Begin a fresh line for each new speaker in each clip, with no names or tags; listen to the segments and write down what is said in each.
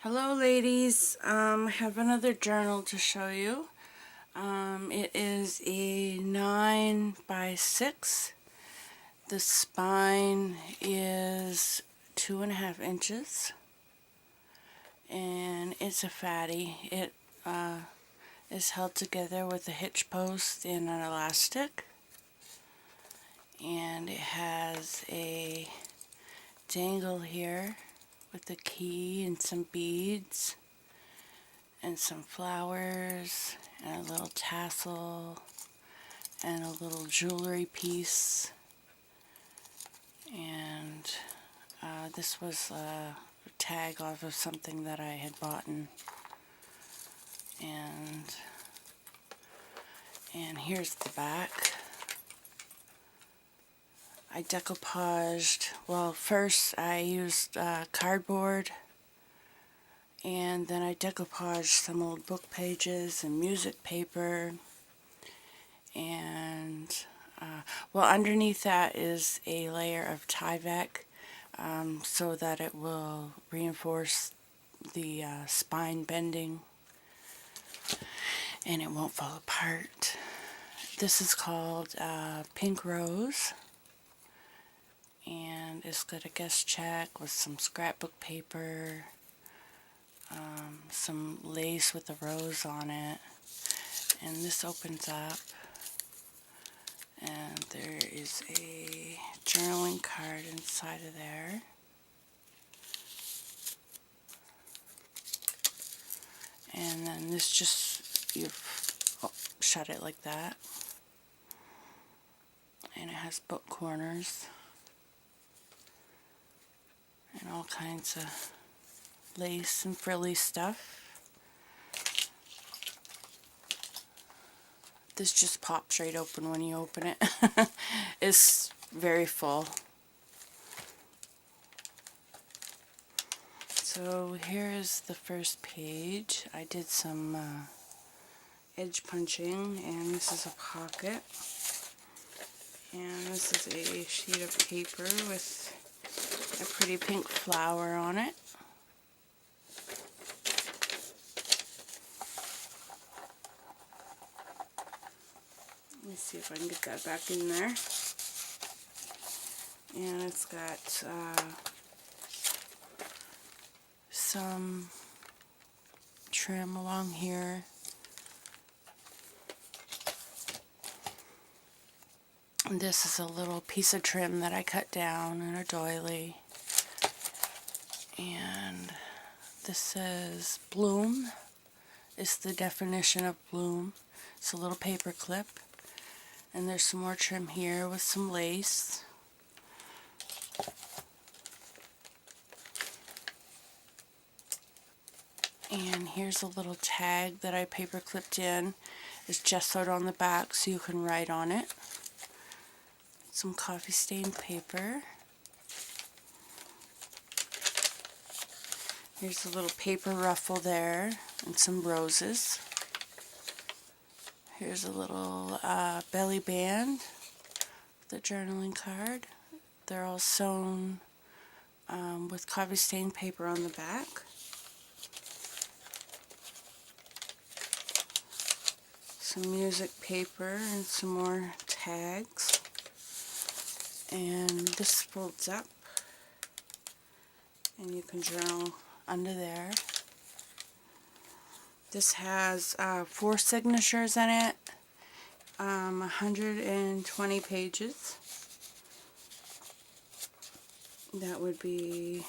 Hello ladies, I have another journal to show you. It is a 9 by 6. The spine is 2.5 inches and it's a fatty. It is held together with a hitch post and an elastic, and it has a dangle here with a key and some beads and some flowers and a little tassel and a little jewelry piece. And this was a tag off of something that I had bought, and here's the back. I decoupaged, well, first I used cardboard, and then I decoupaged some old book pages and music paper, and well, underneath that is a layer of Tyvek, so that it will reinforce the spine bending and it won't fall apart. This is called Pink Rose, and it's got a guest check with some scrapbook paper, some lace with a rose on it, and this opens up and there is a journaling card inside of there. And then this just, you shut it like that, and it has book corners and all kinds of lace and frilly stuff. This just pops right open when you open it. It's very full. So here is the first page. I did some edge punching, and this is a pocket. And this is a sheet of paper with a pretty pink flower on it. Let me see if I can get that back in there. And it's got some trim along here. And this is a little piece of trim that I cut down in a doily. And this says bloom. It's the definition of bloom. It's a little paper clip. And there's some more trim here with some lace. And here's a little tag that I paper clipped in. It's gessoed on the back so you can write on it. Some coffee stained paper. Here's a little paper ruffle there and some roses. Here's a little belly band with a journaling card. They're all sewn with coffee stained paper on the back. Some music paper and some more tags. And this folds up and you can journal under there. This has 4 signatures in it, 120 pages. That would be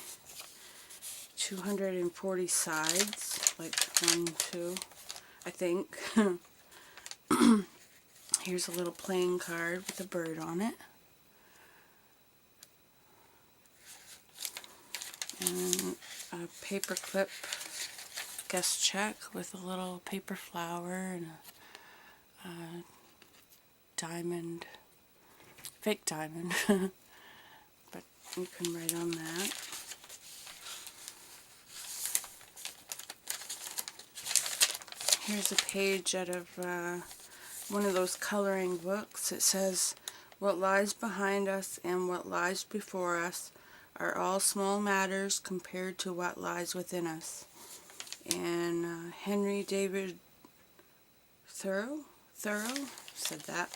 240 sides, like 1, 2, I think. Here's a little playing card with a bird on it. And a paper clip guest check with a little paper flower and a diamond, fake diamond, but you can write on that. Here's a page out of one of those coloring books. It says, "What lies behind us and what lies before us are all small matters compared to what lies within us. And Henry David Thoreau said that.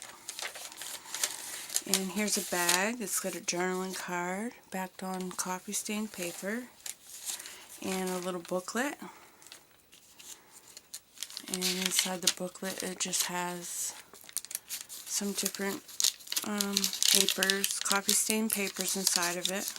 And here's a bag. It's got a journaling card backed on coffee stained paper and a little booklet. And inside the booklet it just has some different papers, coffee stained papers inside of it.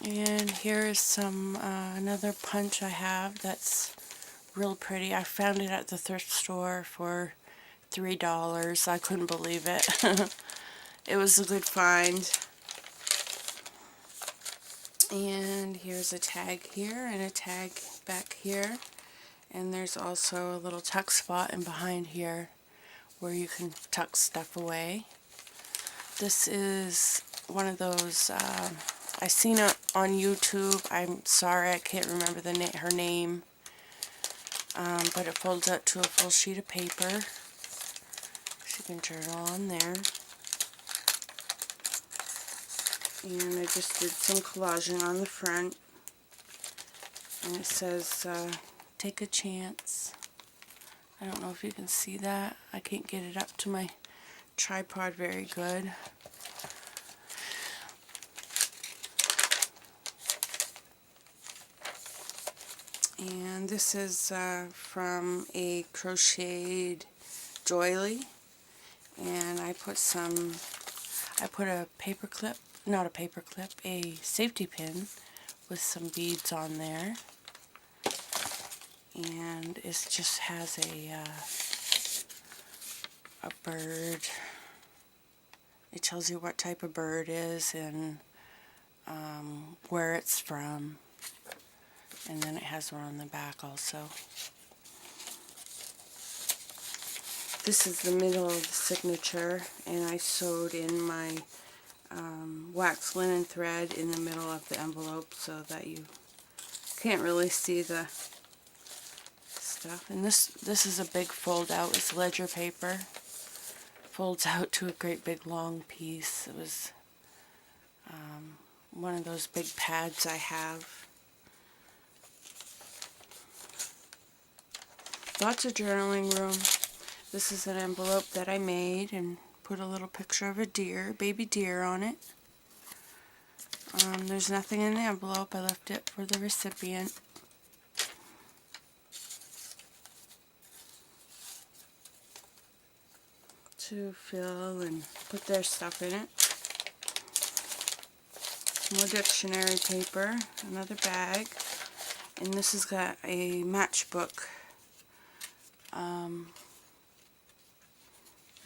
And here is some another punch I have that's real pretty. I found it at the thrift store for $3. I couldn't believe it. It was a good find. And here's a tag here and a tag back here. And there's also a little tuck spot in behind here where you can tuck stuff away. This is one of those, I seen it on YouTube. I'm sorry, I can't remember her name. But it folds out to a full sheet of paper. So you can journal on there. And I just did some collaging on the front. And it says, take a chance. I don't know if you can see that. I can't get it up to my tripod very good. And this is from a crocheted doily. And I put a paper clip, not a paper clip, a safety pin with some beads on there. And it just has a bird. It tells you what type of bird is and where it's from. And then it has one on the back also. This is the middle of the signature, and I sewed in my wax linen thread in the middle of the envelope so that you can't really see the stuff. And this is a big fold out. It's ledger paper. Folds out to a great big long piece. It was one of those big pads I have. Lots of journaling room. This is an envelope that I made and put a little picture of a deer, baby deer on it. There's nothing in the envelope. I left it for the recipient. To fill and put their stuff in it. More dictionary paper, another bag, and this has got a matchbook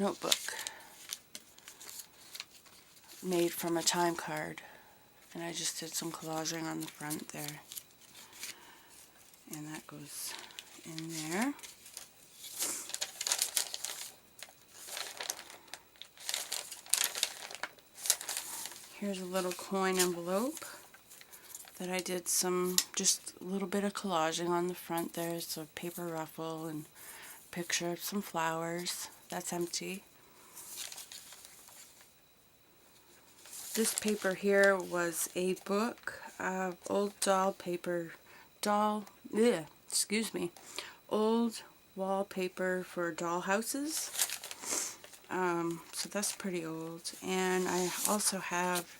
notebook made from a time card, and I just did some collaging on the front there, and that goes in there. Here's a little coin envelope that I did just a little bit of collaging on the front. There's a paper ruffle and a picture of some flowers. That's empty. This paper here was a book of old old wallpaper for doll houses. So that's pretty old. And I also have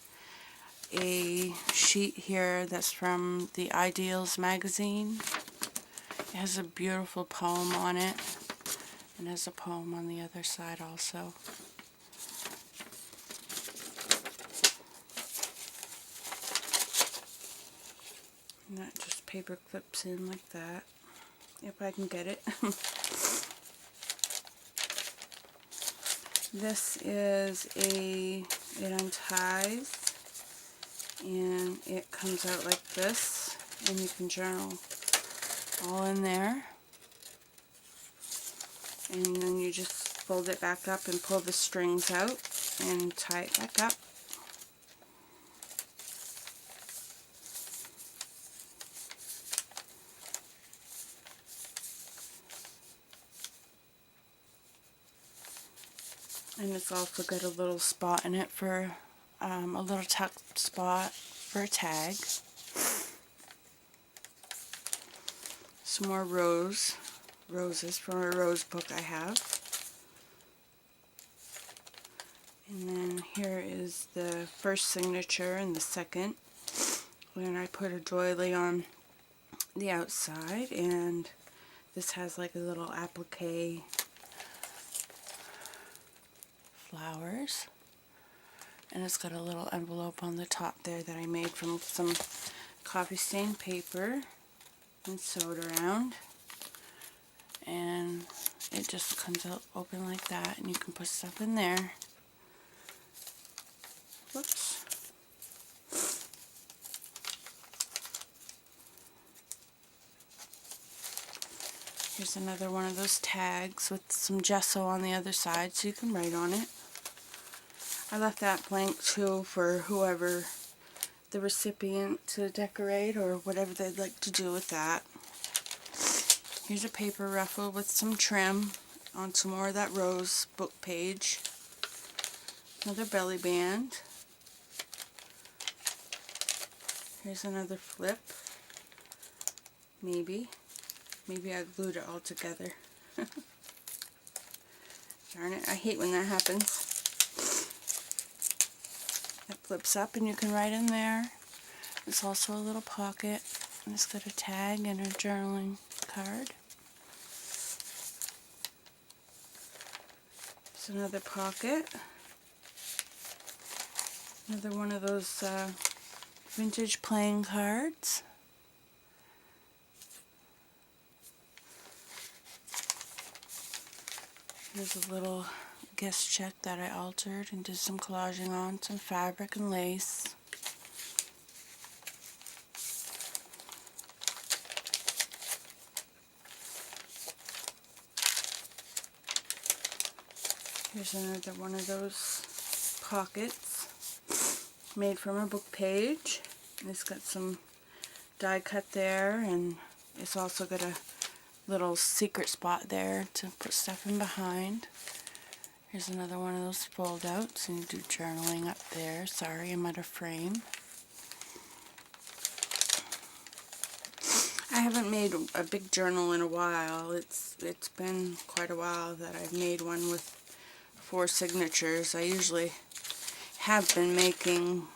a sheet here that's from the Ideals magazine. It has a beautiful poem on it, and there's a poem on the other side also. And that just paper clips in like that, if I can get it. This is it unties and it comes out like this, and you can journal all in there. And then you just fold it back up and pull the strings out and tie it back up. And it's also got a little spot in it for a little tucked spot for a tag. Some more roses from a rose book I have. And then here is the first signature and the second. And I put a doily on the outside, and this has like a little applique flowers. And it's got a little envelope on the top there that I made from some coffee stained paper and sewed around. And it just comes out open like that, and you can put stuff in there. Whoops. Here's another one of those tags with some gesso on the other side so you can write on it. I left that blank too for whoever the recipient to decorate or whatever they'd like to do with that. Here's a paper ruffle with some trim on some more of that rose book page. Another belly band. Here's another flip. Maybe I glued it all together. Darn it, I hate when that happens. It flips up and you can write in there. There's also a little pocket, and it's got a tag and a journaling card. There's another pocket. Another one of those vintage playing cards. Here's a little guest check that I altered and did some collaging on, some fabric and lace. Here's another one of those pockets made from a book page. It's got some die cut there, and it's also got a little secret spot there to put stuff in behind. Here's another one of those fold outs, and you do journaling up there. Sorry, I'm out of frame. I haven't made a big journal in a while. It's been quite a while that I've made one with 4 signatures. I usually have been making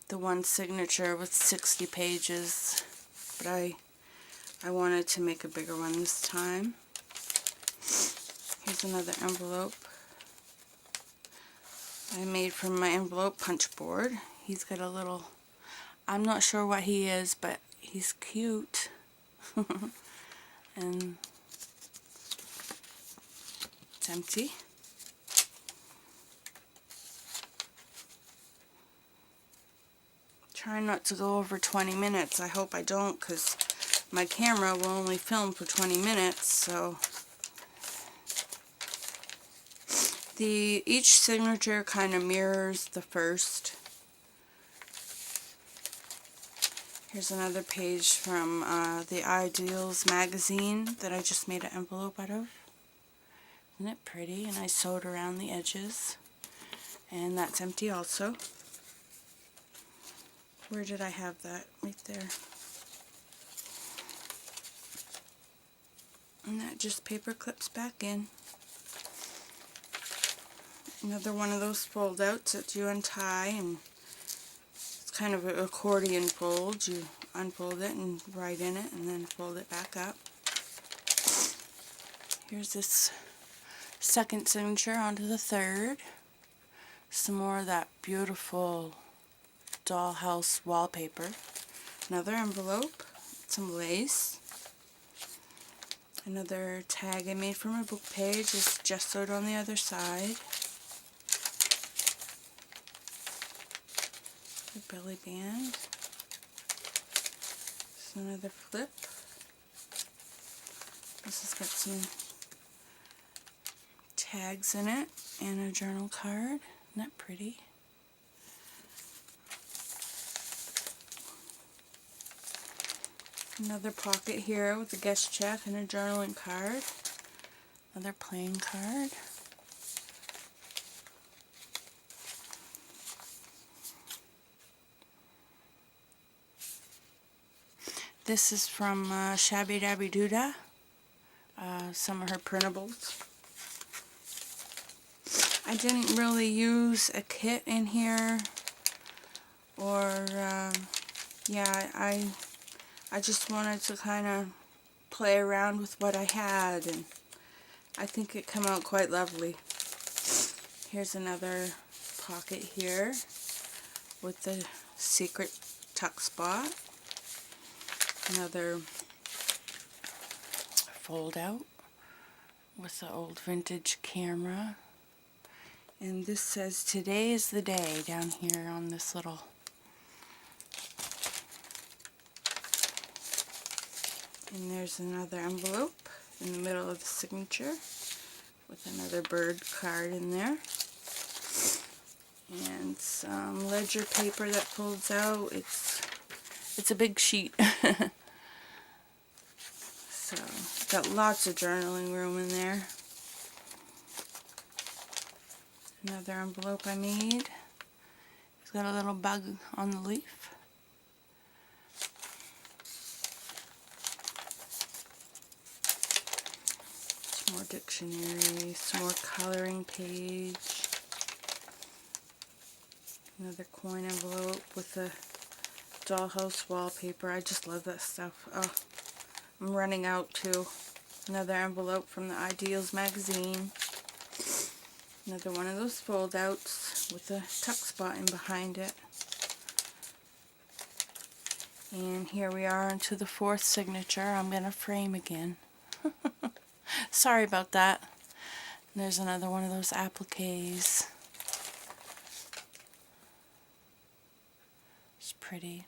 the one signature with 60 pages, but I wanted to make a bigger one this time. Here's another envelope I made from my envelope punch board. He's got a little, I'm not sure what he is, but he's cute. And it's empty. Trying not to go over 20 minutes. I hope I don't, because my camera will only film for 20 minutes, so each signature kind of mirrors the first. Here's another page from the Ideals magazine that I just made an envelope out of. Isn't it pretty? And I sewed around the edges. And that's empty also. Where did I have that? Right there. And that just paper clips back in. Another one of those fold outs that you untie, and it's kind of an accordion fold. You unfold it and write in it and then fold it back up. Here's this second signature onto the third. Some more of that beautiful dollhouse wallpaper. Another envelope, some lace. Another tag I made from a book page is just sewed on the other side. The belly band. This is another flip. This has got some tags in it and a journal card. Isn't that pretty? Another pocket here with a guest check and a journaling card. Another playing card. This is from Shabby Dabby Doodah. Some of her printables. I didn't really use a kit in here, or yeah, I just wanted to kind of play around with what I had, and I think it came out quite lovely. Here's another pocket here with the secret tuck spot. Another fold out with the old vintage camera. And this says, "Today is the day," down here on this little. And there's another envelope in the middle of the signature with another bird card in there. And some ledger paper that folds out. It's a big sheet. So, got lots of journaling room in there. Another envelope I made. It's got a little bug on the leaf. Some more dictionary, some more coloring page. Another coin envelope with the dollhouse wallpaper. I just love that stuff. Oh, I'm running out too. Another envelope from the Ideals magazine. Another one of those fold outs with a tuck spot in behind it. And here we are into the fourth signature. I'm going to frame again. Sorry about that. And there's another one of those appliques. It's pretty.